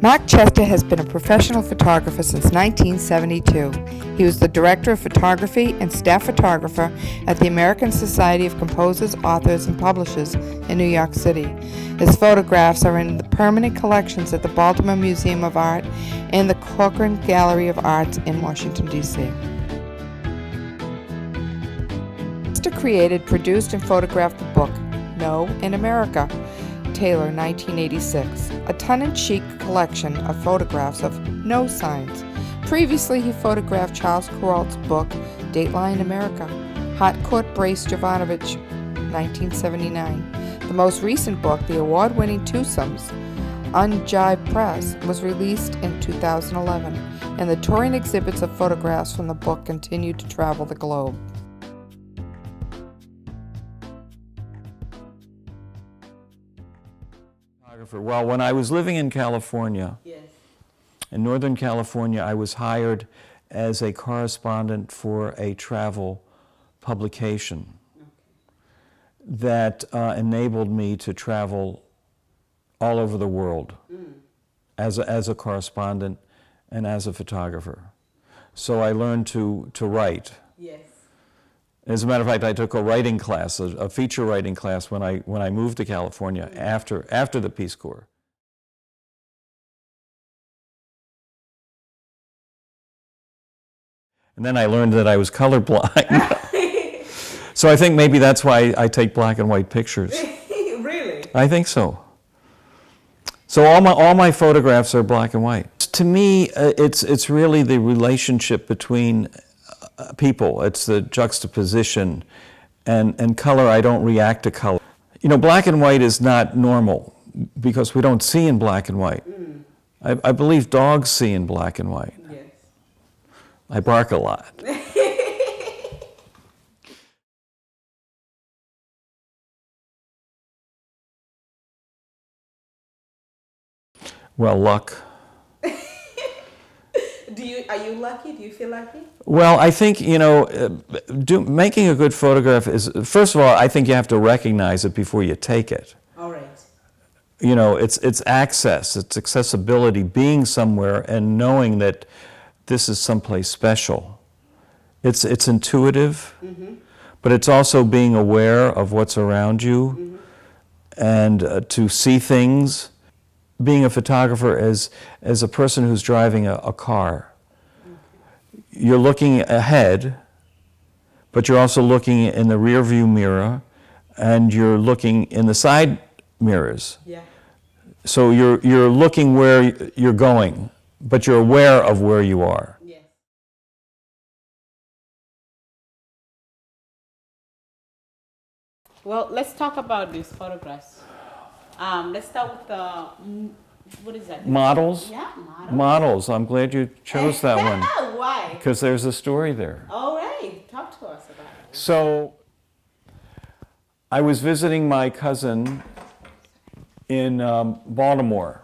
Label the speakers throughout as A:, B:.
A: Mark Chester has been a professional photographer since 1972. He was the director of photography and staff photographer at the American Society of Composers, Authors, and Publishers in New York City. His photographs are in the permanent collections at the Baltimore Museum of Art and the Corcoran Gallery of Arts in Washington, D.C. Chester created, produced, and photographed the book, No in America, Taylor, 1986, a tongue-in-cheek collection of photographs of no signs. Previously, he photographed Charles Kuralt's book, Dateline America, Hot Court Brace Jovanovich, 1979. The most recent book, the award-winning Twosomes, Unjive Press, was released in 2011, and the touring exhibits of photographs from the book continue to travel the globe.
B: Well, when I was living in California, in Northern California, I was hired as a correspondent for a travel publication that enabled me to travel all over the world as a correspondent and as a photographer. So I learned to write. Yes. As a matter of fact, I took a writing class, a feature writing class when I moved to California after the Peace Corps. And then I learned that I was colorblind. So I think maybe that's why I take black and white pictures.
A: Really?
B: I think so. So all my photographs are black and white. To me, it's really the relationship between people. It's the juxtaposition, and color, I don't react to color. You know, black and white is not normal because we don't see in black and white. I believe dogs see in black and white. Yes. I bark a lot. Well, luck.
A: Are you lucky? Do you feel lucky?
B: Well, I think, you know, making a good photograph is, first of all, I think you have to recognize it before you take it.
A: All right.
B: You know, it's access, it's accessibility, being somewhere and knowing that this is someplace special. It's intuitive, but it's also being aware of what's around you and to see things. Being a photographer as a person who's driving a car. You're looking ahead, but you're also looking in the rear view mirror, and you're looking in the side mirrors. Yeah. So you're looking where you're going, but you're aware of where you are. Yeah.
C: Well, let's talk about these photographs. Let's start with the, what is that?
B: Models?
C: Yeah, models.
B: Models. I'm glad you chose that one.
C: Why?
B: Because there's a story there.
C: All right. Talk to us about it.
B: So, I was visiting my cousin in Baltimore.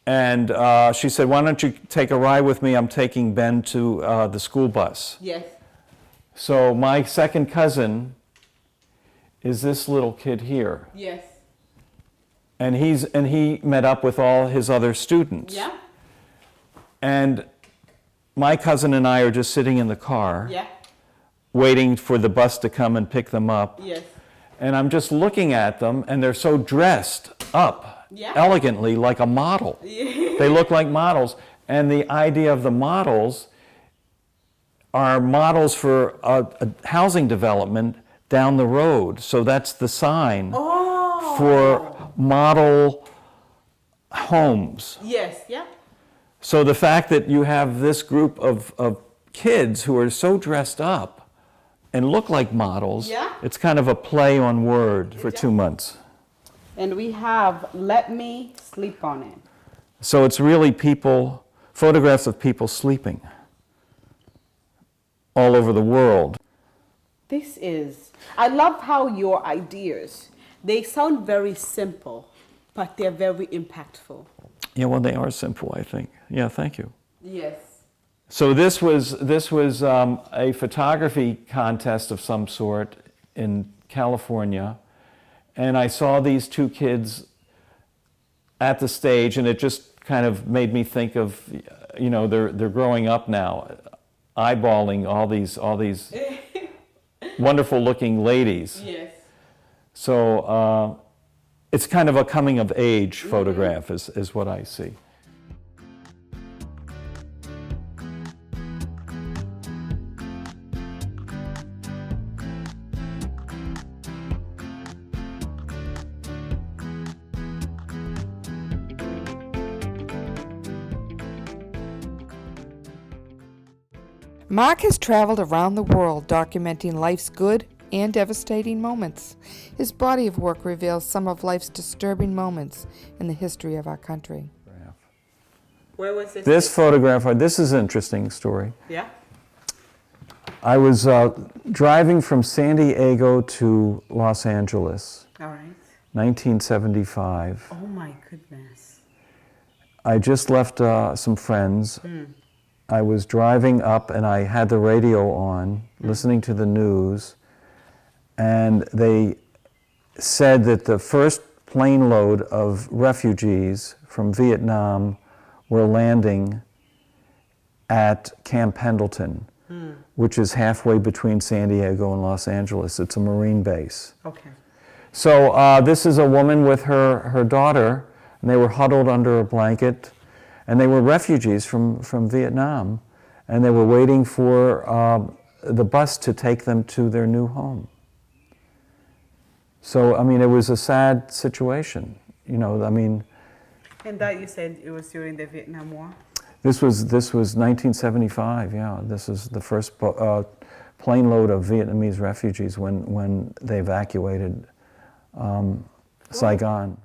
B: And she said, why don't you take a ride with me? I'm taking Ben to the school bus.
C: Yes.
B: So, my second cousin is this little kid here.
C: Yes.
B: And he met up with all his other students.
C: Yeah.
B: And my cousin and I are just sitting in the car, waiting for the bus to come and pick them up.
C: Yes.
B: And I'm just looking at them, and they're so dressed up elegantly like a model. They look like models. And the idea of the models are models for a housing development down the road. So that's the sign for model homes.
C: Yes, yeah.
B: So the fact that you have this group of kids who are so dressed up and look like models, it's kind of a play on word for 2 months.
C: And we have Let Me Sleep on It.
B: So it's really people, photographs of people sleeping all over the world.
C: I love how your ideas, they sound very simple, but they're very impactful.
B: Yeah, well, they are simple, I think. Yeah, thank you.
C: Yes.
B: So this was a photography contest of some sort in California, and I saw these two kids at the stage, and it just kind of made me think of, you know, they're growing up now, eyeballing all these wonderful looking ladies.
C: Yes.
B: So it's kind of a coming of age photograph is what I see.
A: Mark has traveled around the world documenting life's good and devastating moments. His body of work reveals some of life's disturbing moments in the history of our country.
C: Where was this?
B: This photograph, this is an interesting story.
C: Yeah.
B: I was driving from San Diego to Los Angeles,
C: All right.
B: 1975.
C: Oh my goodness.
B: I just left some friends. I was driving up and I had the radio on, listening to the news, and they said that the first plane load of refugees from Vietnam were landing at Camp Pendleton, which is halfway between San Diego and Los Angeles. It's a Marine base.
C: Okay.
B: So this is a woman with her daughter, and they were huddled under a blanket, and they were refugees from Vietnam, and they were waiting for the bus to take them to their new home. So, I mean, it was a sad situation, you know, I mean.
C: And that you said it was during the Vietnam War?
B: This was 1975, yeah. This is the first plane load of Vietnamese refugees when they evacuated Saigon.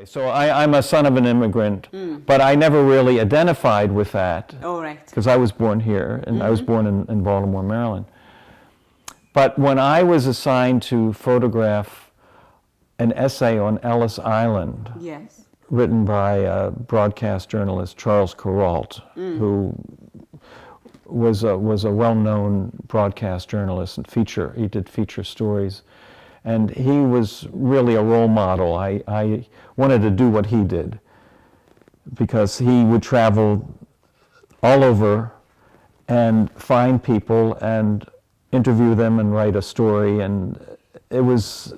B: So I'm a son of an immigrant, but I never really identified with that.
C: Oh, right.
B: Because I was born here, and I was born in Baltimore, Maryland. But when I was assigned to photograph an essay on Ellis Island,
C: Yes.
B: written by broadcast journalist Charles Kuralt, who was a well-known broadcast journalist and he did feature stories. And he was really a role model. I wanted to do what he did because he would travel all over and find people and interview them and write a story. And it was,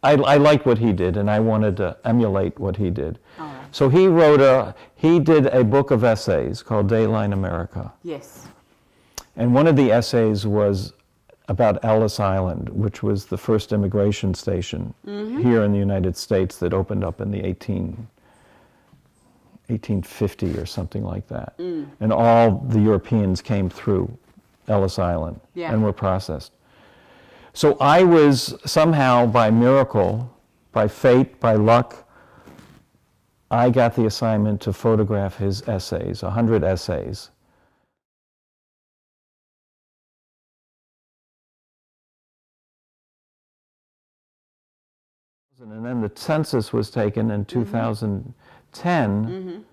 B: I liked what he did, and I wanted to emulate what he did.
C: All right.
B: So he did a book of essays called Dateline America.
C: Yes.
B: And one of the essays was about Ellis Island, which was the first immigration station here in the United States that opened up in the 1850 or something like that. And all the Europeans came through Ellis Island and were processed. So I was somehow, by miracle, by fate, by luck, I got the assignment to photograph his essays, 100 essays. And then the census was taken in 2010.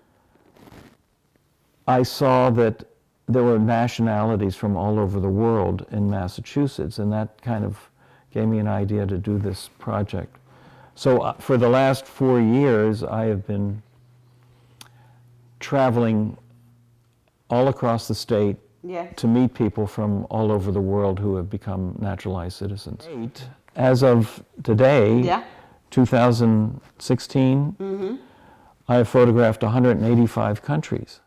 B: I saw that there were nationalities from all over the world in Massachusetts, and that kind of gave me an idea to do this project. So for the last 4 years, I have been traveling all across the state to meet people from all over the world who have become naturalized citizens. As of today, 2016, I have photographed 185 countries.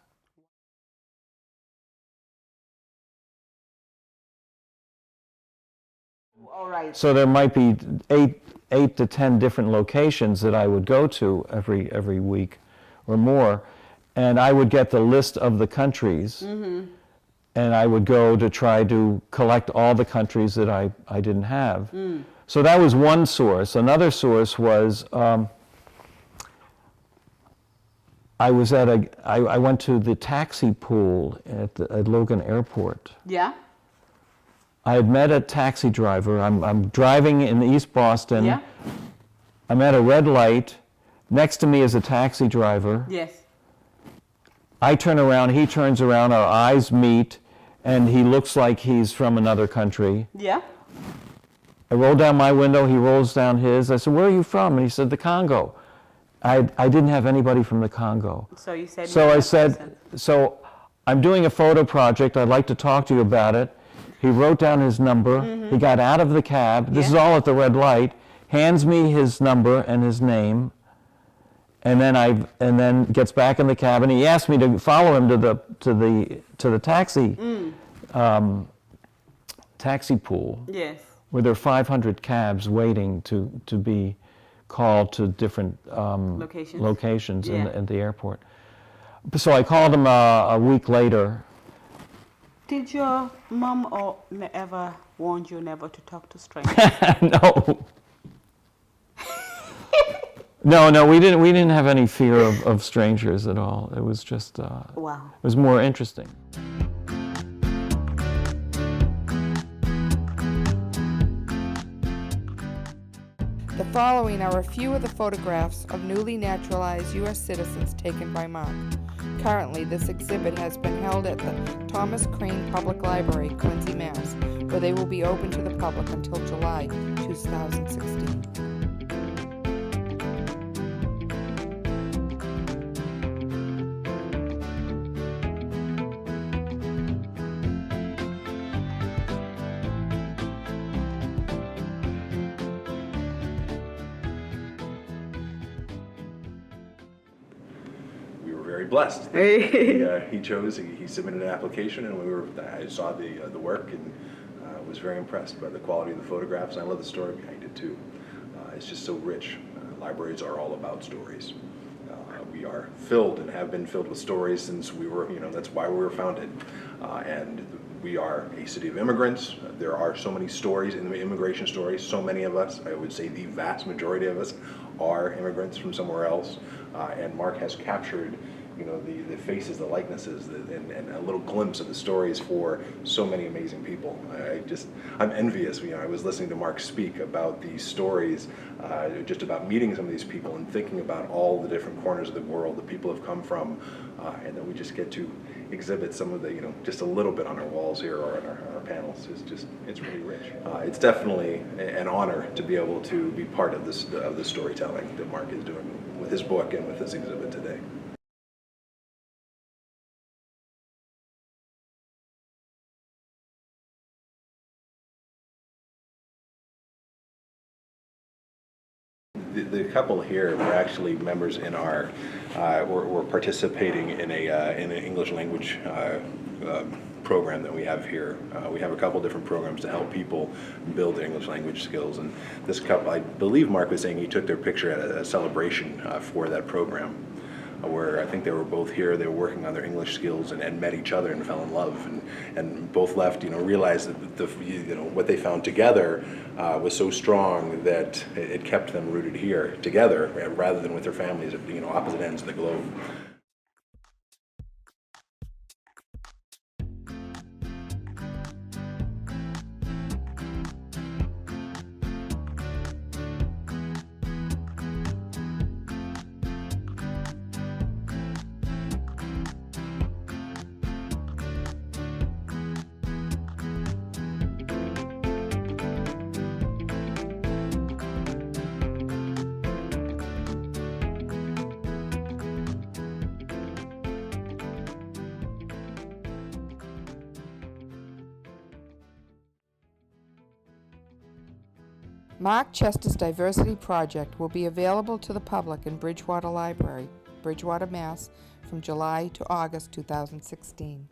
C: All right.
B: So there might be eight to 10 different locations that I would go to every week or more, and I would get the list of the countries, and I would go to try to collect all the countries that I didn't have. So that was one source. Another source was I was at I went to the taxi pool at Logan Airport.
C: Yeah.
B: I had met a taxi driver. I'm driving in East Boston.
C: Yeah.
B: I'm at a red light. Next to me is a taxi driver.
C: Yes.
B: I turn around, he turns around, our eyes meet, and he looks like he's from another country.
C: Yeah.
B: I roll down my window, he rolls down his. I said, "Where are you from?" And he said, "The Congo." I didn't have anybody from the Congo.
C: So you said.
B: So I said, "So I'm doing a photo project, I'd like to talk to you about it." He wrote down his number, he got out of the cab, this is all at the red light, hands me his number and his name, and then gets back in the cab, and he asked me to follow him to the taxi pool.
C: Yes.
B: Where there are 500 cabs waiting to be called to different locations at the airport. So I called him a week later.
C: Did your mom ever warn you never to talk to strangers?
B: No. No, we didn't have any fear of strangers at all. It was just,
C: Wow.
B: It was more interesting.
A: The following are a few of the photographs of newly naturalized U.S. citizens taken by Mark. Currently, this exhibit has been held at the Thomas Crane Public Library, Quincy, Mass., where they will be open to the public until July 2016.
D: Very blessed. He chose. He submitted an application, and I saw the work and was very impressed by the quality of the photographs. And I love the story behind it too. It's just so rich. Libraries are all about stories. We are filled and have been filled with stories since we were. That's why we were founded. And we are a city of immigrants. There are so many stories in the immigration stories. So many of us, I would say the vast majority of us, are immigrants from somewhere else. And Mark has captured the faces, the likenesses, and a little glimpse of the stories for so many amazing people. I'm envious. I was listening to Mark speak about these stories, just about meeting some of these people and thinking about all the different corners of the world that people have come from, and then we just get to exhibit some of the, just a little bit on our walls here or on our panels. It's really rich. It's definitely an honor to be able to be part of the storytelling that Mark is doing with his book and with this exhibit today. The couple here were actually members in our, were participating in an English language program that we have here. We have a couple different programs to help people build their English language skills. And this couple, I believe Mark was saying he took their picture at a celebration for that program, where I think they were both here, they were working on their English skills and met each other and fell in love and both left, realized that what they found together was so strong that it kept them rooted here together rather than with their families at opposite ends of the globe.
A: Mark Chester's Diversity Project will be available to the public in Bridgewater Library, Bridgewater, Mass. From July to August 2016.